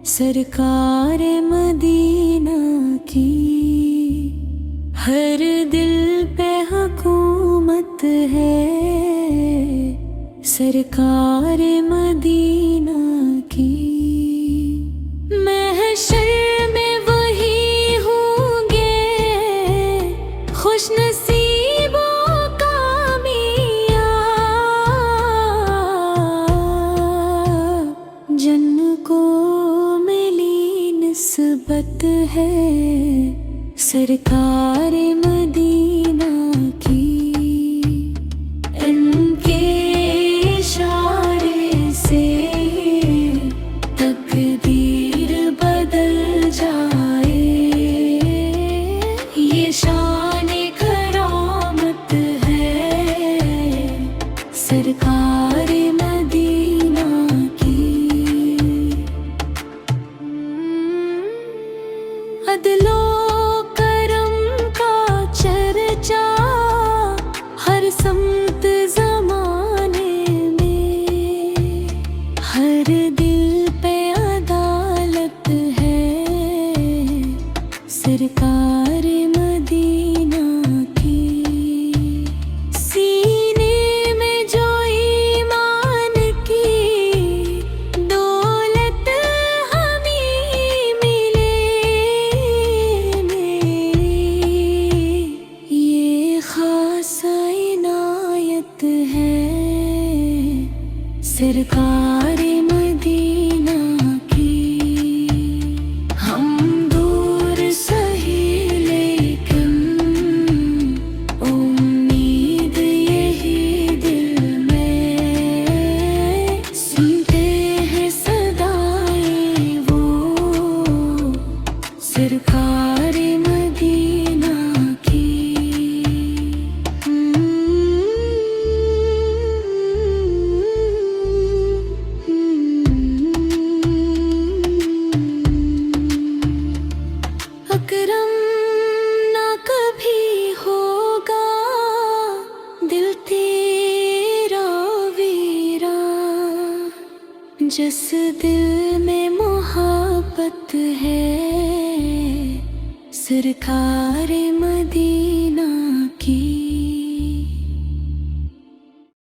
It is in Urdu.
سرکار مدینہ کی ہر دل پہ حکومت ہے، سرکار مدینہ کی۔ محشر میں وہی ہوں گے خوش نصیب و کامیاب، جن کو ملی نسبت ہے سرکار مدینہ کی۔ ان کے اشارے سے تقدیر بدل جائے، یہ شان کرامت ہے سرکار مدینہ کی۔ عدل و کرم کا چرچا ہر سمت زمانے میں، ہر دل پہ عدالت ہے سرکار مدینہ کی۔ سینے میں جو ایمان کی دولت ہمیں ملے، یہ خاص عنایت ہے سرکار مدینہ کی۔ ہم دور سہی لیکن امید یہی دل میں، سنتے ہیں صدائیں وہ سرکار مدینہ کی۔ اکرم نہ کبھی ہوگا دل تیرا ویران، جس دل میں محبت ہے سرکار مدینہ کی۔